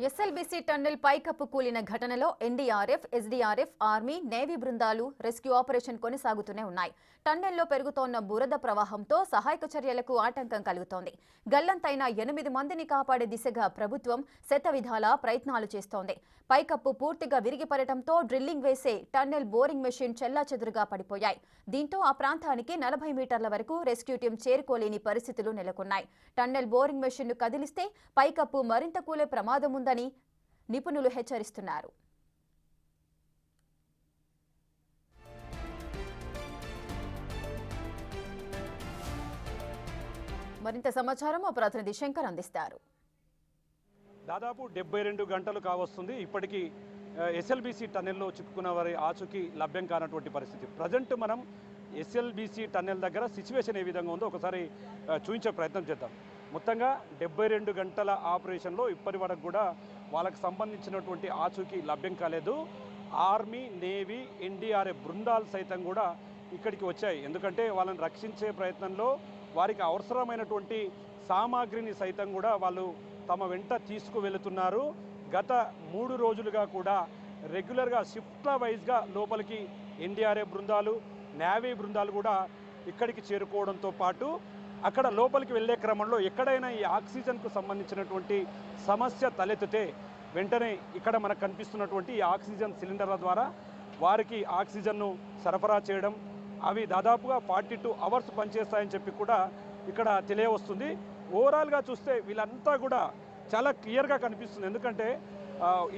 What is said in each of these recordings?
SLBC tunnel పైకప్పు కూలిన ఘటనలో ఎన్డీఆర్ఎఫ్, ఎస్డీఆర్ఎఫ్, ఆర్మీ, నేవీ బృందాలు రెస్క్యూ ఆపరేషన్ కొనసాగుతూనే ఉన్నాయి. టన్నెల్లో పెరుగుతోన్న బురద ప్రవాహంతో సహాయక చర్యలకు ఆటంకం కలుగుతోంది. గల్లంతైన 8 మందిని కాపాడే దిశగా ప్రభుత్వం శతవిధాలా ప్రయత్నాలు చేస్తోంది. పైకప్పు పూర్తిగా విరిగిపడటంతో డ్రిల్లింగ్ వేసే టన్నెల్ బోరింగ్ మెషిన్ చెల్లాచెదురుగా పడిపోయాయి. దీంతో ఆ ప్రాంతానికి 40 మీటర్ల వరకు రెస్క్యూ టీం చేరుకోలేని పరిస్థితులు నెలకొన్నాయి. టన్నెల్ బోరింగ్ మెషిన్ను కదిలిస్తే పైకప్పు మరింత కూలే ప్రమాదం ఉందని నిపుణులు హెచ్చరిస్తున్నారు. మరింత సమాచారం మా ప్రతినిధి శంకర్ అందిస్తారు. దాదాపు 72 గంటలు కావస్తుంది. ఇప్పటికీ ఎస్ఎల్బీసీ టన్నెల్లో చిక్కుకున్న వారి ఆచూకీ లభ్యం కానటువంటి పరిస్థితి. ప్రజెంట్ మనం ఎస్ఎల్బీసీ టన్నెల్ దగ్గర సిచ్యువేషన్ ఏ విధంగా ఉందో ఒకసారి చూపించే ప్రయత్నం చేద్దాం. మొత్తంగా 72 గంటల ఆపరేషన్లో ఇప్పటి వరకు కూడా వాళ్ళకి సంబంధించినటువంటి ఆచూకీ లభ్యం కాలేదు. ఆర్మీ, నేవీ, ఎన్డీఆర్ఎఫ్ బృందాలు సైతం కూడా ఇక్కడికి వచ్చాయి. ఎందుకంటే వాళ్ళని రక్షించే ప్రయత్నంలో వారికి అవసరమైనటువంటి సామాగ్రిని సైతం కూడా వాళ్ళు తమ వెంట తీసుకువెళుతున్నారు. గత 3 రోజులుగా కూడా రెగ్యులర్గా షిఫ్ట్ల వైజ్గా లోపలికి ఎన్డీఆర్ఎఫ్ బృందాలు, నేవీ బృందాలు కూడా ఇక్కడికి చేరుకోవడంతో పాటు అక్కడ లోపలికి వెళ్ళే క్రమంలో ఎక్కడైనా ఈ ఆక్సిజన్కు సంబంధించినటువంటి సమస్య తలెత్తితే వెంటనే ఇక్కడ మనకు కనిపిస్తున్నటువంటి ఈ ఆక్సిజన్ సిలిండర్ల ద్వారా వారికి ఆక్సిజన్ను సరఫరా చేయడం, అవి దాదాపుగా 42 అవర్స్ పనిచేస్తాయని చెప్పి కూడా ఇక్కడ తెలియవస్తుంది. ఓవరాల్గా చూస్తే వీళ్ళంతా కూడా చాలా క్లియర్గా కనిపిస్తుంది. ఎందుకంటే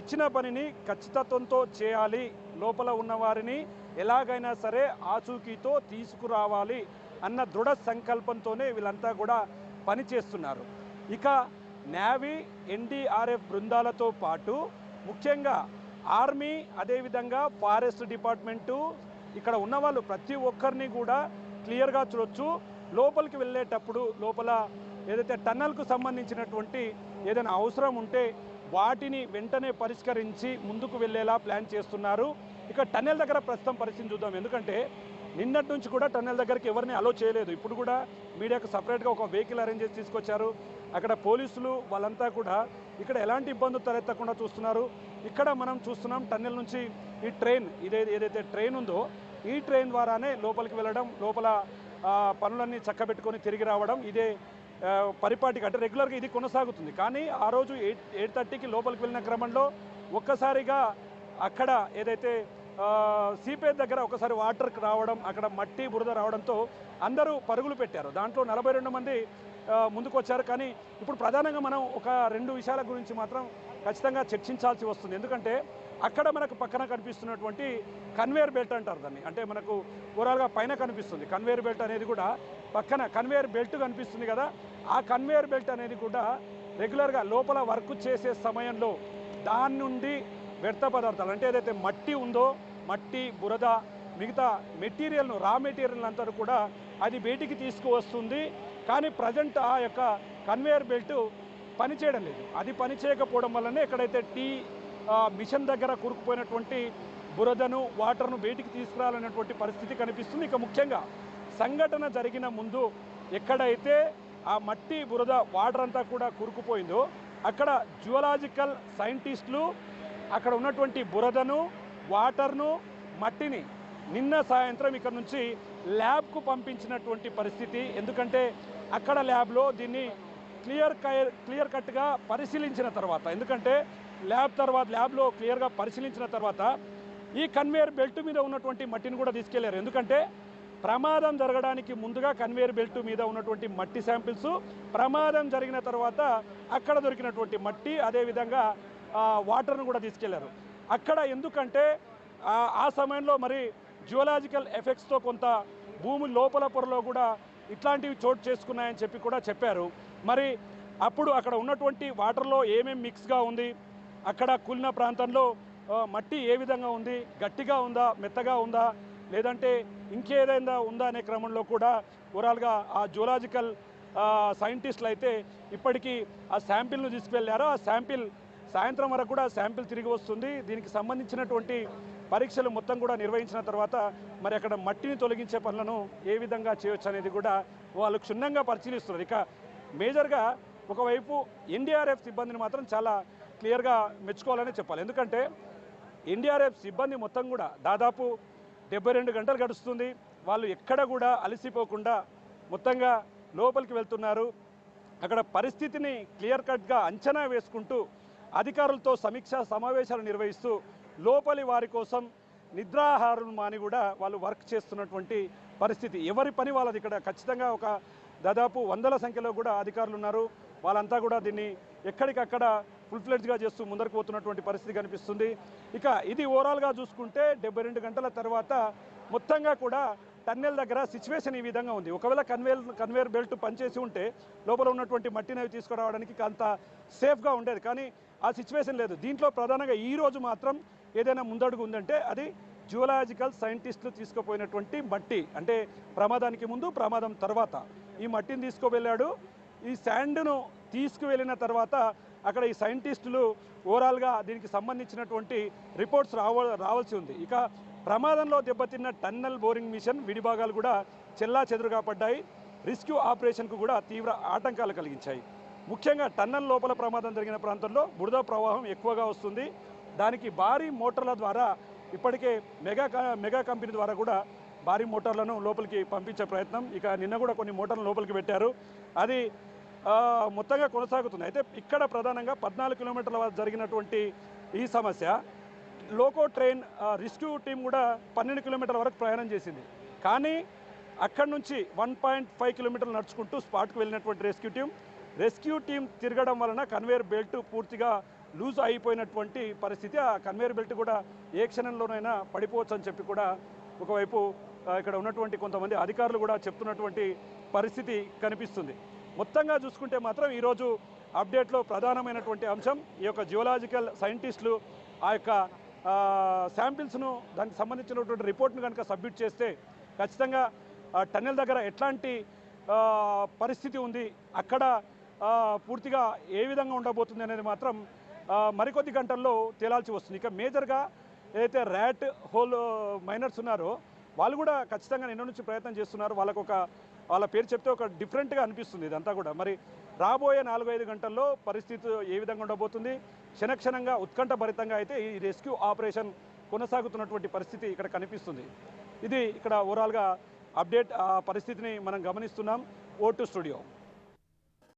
ఇచ్చిన పనిని ఖచ్చితత్వంతో చేయాలి, లోపల ఉన్న వారిని ఎలాగైనా సరే ఆచూకీతో తీసుకురావాలి అన్న దృఢ సంకల్పంతోనే వీళ్ళంతా కూడా పనిచేస్తున్నారు. ఇక నేవీ, ఎన్డీఆర్ఎఫ్ బృందాలతో పాటు ముఖ్యంగా ఆర్మీ, అదేవిధంగా ఫారెస్ట్ డిపార్ట్మెంటు ఇక్కడ ఉన్నవాళ్ళు ప్రతి ఒక్కరిని కూడా క్లియర్గా చూడొచ్చు. లోపలికి వెళ్ళేటప్పుడు లోపల ఏదైతే టన్నల్కు సంబంధించినటువంటి ఏదైనా అవసరం ఉంటే వాటిని వెంటనే పరిష్కరించి ముందుకు వెళ్ళేలా ప్లాన్ చేస్తున్నారు. ఇక టన్నెల్ దగ్గర ప్రస్తుతం పరిస్థితి చూద్దాం. ఎందుకంటే నిన్నటి నుంచి కూడా టన్నెల్ దగ్గరికి ఎవరిని అలో చేయలేదు. ఇప్పుడు కూడా మీడియాకు సపరేట్గా ఒక వెహికల్ అరేంజ్ చేసి తీసుకొచ్చారు. అక్కడ పోలీసులు వాళ్ళంతా కూడా ఇక్కడ ఎలాంటి ఇబ్బందులు తలెత్తకుండా చూస్తున్నారు. ఇక్కడ మనం చూస్తున్నాం టన్నెల్ నుంచి ఈ ట్రైన్ ఏదైతే ట్రైన్ ఉందో ఈ ట్రైన్ ద్వారానే లోపలికి వెళ్ళడం, లోపల పనులన్నీ చక్కబెట్టుకొని తిరిగి రావడం, ఇదే పరిపాటికి అంటే రెగ్యులర్గా ఇది కొనసాగుతుంది. కానీ ఆ రోజు 8:30కి లోపలికి వెళ్ళిన క్రమంలో ఒక్కసారిగా అక్కడ ఏదైతే సీపేజ్ దగ్గర ఒకసారి వాటర్కి రావడం, అక్కడ మట్టి బురద రావడంతో అందరూ పరుగులు పెట్టారు. దాంట్లో 42 మంది ముందుకు వచ్చారు. కానీ ఇప్పుడు ప్రధానంగా మనం ఒక 2 విషయాల గురించి మాత్రం ఖచ్చితంగా చర్చించాల్సి వస్తుంది. ఎందుకంటే అక్కడ మనకు పక్కన కనిపిస్తున్నటువంటి కన్వేయర్ బెల్ట్ అంటారు దాన్ని, అంటే మనకు ఓవరాల్గా పైన కనిపిస్తుంది కన్వేయర్ బెల్ట్ అనేది కూడా పక్కన కన్వేయర్ బెల్ట్ కనిపిస్తుంది కదా, ఆ కన్వేయర్ బెల్ట్ అనేది కూడా రెగ్యులర్గా లోపల వర్క్ చేసే సమయంలో దాని నుండి వ్యర్థ పదార్థాలు అంటే ఏదైతే మట్టి ఉందో, మట్టి, బురద, మిగతా మెటీరియల్ను, రా మెటీరియల్ అంతా కూడా అది బయటికి తీసుకువస్తుంది. కానీ ప్రజెంట్ ఆ యొక్క కన్వేయర్ బెల్ట్ పనిచేయడం లేదు. అది పనిచేయకపోవడం వల్లనే ఎక్కడైతే మిషన్ దగ్గర కూరుకుపోయినటువంటి బురదను, వాటర్ను బయటికి తీసుకురావాలనేటువంటి పరిస్థితి కనిపిస్తుంది. ఇక ముఖ్యంగా సంఘటన జరిగిన ముందు ఎక్కడైతే ఆ మట్టి, బురద, వాటర్ అంతా కూడా కూరుకుపోయిందో అక్కడ జియోలాజికల్ సైంటిస్టులు అక్కడ ఉన్నటువంటి బురదను, వాటర్ను, మట్టిని నిన్న సాయంత్రం ఇక్కడ నుంచి ల్యాబ్కు పంపించినటువంటి పరిస్థితి. ఎందుకంటే అక్కడ ల్యాబ్లో దీన్ని క్లియర్ కట్గా పరిశీలించిన తర్వాత, ఎందుకంటే ల్యాబ్లో క్లియర్గా పరిశీలించిన తర్వాత ఈ కన్వేయర్ బెల్ట్ మీద ఉన్నటువంటి మట్టిని కూడా తీసుకెళ్లారు. ఎందుకంటే ప్రమాదం జరగడానికి ముందుగా కన్వేయర్ బెల్ట్ మీద ఉన్నటువంటి మట్టి శాంపిల్స్, ప్రమాదం జరిగిన తర్వాత అక్కడ దొరికినటువంటి మట్టి, అదేవిధంగా వాటర్ను కూడా తీసుకెళ్లారు. అక్కడ ఎందుకంటే ఆ సమయంలో మరి జియోలాజికల్ ఎఫెక్ట్స్తో కొంత భూమి లోపల పొరలో కూడా ఇట్లాంటివి చోటు చేసుకున్నాయని చెప్పి కూడా చెప్పారు. మరి అప్పుడు అక్కడ ఉన్నటువంటి వాటర్లో ఏమేమి మిక్స్గా ఉంది, అక్కడ కూలిన ప్రాంతంలో మట్టి ఏ విధంగా ఉంది, గట్టిగా ఉందా, మెత్తగా ఉందా, లేదంటే ఇంకేదైనా ఉందా అనే క్రమంలో కూడా ఓవరాల్గా ఆ జియోలాజికల్ సైంటిస్టులు అయితే ఇప్పటికీ ఆ శాంపిల్ను తీసుకువెళ్ళారు. ఆ శాంపిల్ సాయంత్రం వరకు కూడా శాంపిల్ తిరిగి వస్తుంది. దీనికి సంబంధించినటువంటి పరీక్షలు మొత్తం కూడా నిర్వహించిన తర్వాత మరి అక్కడ మట్టిని తొలగించే పనులను ఏ విధంగా చేయొచ్చు అనేది కూడా వాళ్ళు క్షుణ్ణంగా పరిశీలిస్తున్నారు. ఇక మేజర్గా ఒకవైపు ఎన్డీఆర్ఎఫ్ సిబ్బందిని మాత్రం చాలా క్లియర్గా మెచ్చుకోవాలని చెప్పాలి. ఎందుకంటే ఎన్డీఆర్ఎఫ్ సిబ్బంది మొత్తం కూడా దాదాపు 72 గంటలు గడుస్తుంది. వాళ్ళు ఎక్కడ కూడా అలసిపోకుండా మొత్తంగా లోపలికి వెళ్తున్నారు. అక్కడ పరిస్థితిని క్లియర్ కట్గా అంచనా వేసుకుంటూ అధికారులతో సమీక్షా సమావేశాలు నిర్వహిస్తూ లోపలి వారి కోసం నిద్రాహారం మాని కూడా వాళ్ళు వర్క్ చేస్తున్నటువంటి పరిస్థితి. ఎవరి పని వాళ్ళది. ఇక్కడ ఖచ్చితంగా ఒక దాదాపు వందల సంఖ్యలో కూడా అధికారులు ఉన్నారు. వాళ్ళంతా కూడా దీన్ని ఎక్కడికక్కడ ఫుల్ ఫ్లెడ్జ్గా చేస్తూ ముందరకు పోతున్నటువంటి పరిస్థితి కనిపిస్తుంది. ఇక ఇది ఓవరాల్గా చూసుకుంటే 72 గంటల తర్వాత మొత్తంగా కూడా టన్నెల్ దగ్గర సిచ్యువేషన్ ఈ విధంగా ఉంది. ఒకవేళ కన్వేయర్ బెల్ట్ పనిచేసి ఉంటే లోపల ఉన్నటువంటి మట్టిని అవి తీసుకురావడానికి అంత సేఫ్గా ఉండేది. కానీ ఆ సిచ్యువేషన్ లేదు. దీంట్లో ప్రధానంగా ఈరోజు మాత్రం ఏదైనా ముందడుగు ఉందంటే అది జియోలాజికల్ సైంటిస్టులు తీసుకుపోయినటువంటి మట్టి. అంటే ప్రమాదానికి ముందు ప్రమాదం తర్వాత ఈ మట్టిని తీసుకువెళ్ళాడు. ఈ శాండ్ను తీసుకువెళ్ళిన తర్వాత అక్కడ ఈ సైంటిస్టులు ఓవరాల్గా దీనికి సంబంధించినటువంటి రిపోర్ట్స్ రావాల్సి ఉంది. ఇక ప్రమాదంలో దెబ్బతిన్న టన్నెల్ బోరింగ్ మిషన్ విడిభాగాలు కూడా చెల్లా చెదురుగా పడ్డాయి. రెస్క్యూ ఆపరేషన్కు కూడా తీవ్ర ఆటంకాలు కలిగించాయి. ముఖ్యంగా టన్నెల్ లోపల ప్రమాదం జరిగిన ప్రాంతంలో బురద ప్రవాహం ఎక్కువగా వస్తుంది. దానికి భారీ మోటార్ల ద్వారా ఇప్పటికే మెగా కంపెనీ ద్వారా కూడా భారీ మోటార్లను లోపలికి పంపించే ప్రయత్నం. ఇక నిన్న కూడా కొన్ని మోటార్లను లోపలికి పెట్టారు. అది మొత్తంగా కొనసాగుతుంది. అయితే ఇక్కడ ప్రధానంగా 14 కిలోమీటర్ల వరకు జరిగినటువంటి ఈ సమస్య లోకో ట్రైన్ రెస్క్యూ టీం కూడా 12 కిలోమీటర్ల వరకు ప్రయాణం చేసింది. కానీ అక్కడి నుంచి 1.5 కిలోమీటర్లు నడుచుకుంటూ స్పాట్కు వెళ్ళినటువంటి రెస్క్యూ టీం తిరగడం వలన కన్వేయర్ బెల్ట్ పూర్తిగా లూజ్ అయిపోయినటువంటి పరిస్థితి. ఆ కన్వేయర్ బెల్ట్ కూడా ఏ క్షణంలోనైనా పడిపోవచ్చు అని చెప్పి కూడా ఒకవైపు ఇక్కడ ఉన్నటువంటి కొంతమంది అధికారులు కూడా చెప్తున్నటువంటి పరిస్థితి కనిపిస్తుంది. మొత్తంగా చూసుకుంటే మాత్రం ఈరోజు అప్డేట్లో ప్రధానమైనటువంటి అంశం ఈ యొక్క జియోలాజికల్ సైంటిస్టులు ఆ యొక్క శాంపిల్స్ను దానికి సంబంధించినటువంటి రిపోర్ట్ను కనుక సబ్మిట్ చేస్తే ఖచ్చితంగా టన్నెల్ దగ్గర ఎట్లాంటి పరిస్థితి ఉంది, అక్కడ పూర్తిగా ఏ విధంగా ఉండబోతుంది అనేది మాత్రం మరికొద్ది గంటల్లో తేలాల్సి వస్తుంది. ఇక మేజర్గా ఏదైతే ర్యాట్ హోల్ మైనర్స్ ఉన్నారో వాళ్ళు కూడా ఖచ్చితంగా నిన్న నుంచి ప్రయత్నం చేస్తున్నారు. వాళ్ళ పేరు చెప్తే ఒక డిఫరెంట్గా అనిపిస్తుంది ఇదంతా కూడా. మరి రాబోయే 4-5 గంటల్లో పరిస్థితి ఏ విధంగా ఉండబోతుంది, క్షణక్షణంగా ఉత్కంఠభరితంగా అయితే ఈ రెస్క్యూ ఆపరేషన్ కొనసాగుతున్నటువంటి పరిస్థితి ఇక్కడ కనిపిస్తుంది. ఇది ఇక్కడ ఓవరాల్గా అప్డేట్ ఆ పరిస్థితిని మనం గమనిస్తున్నాం. ఓ2 స్టూడియో.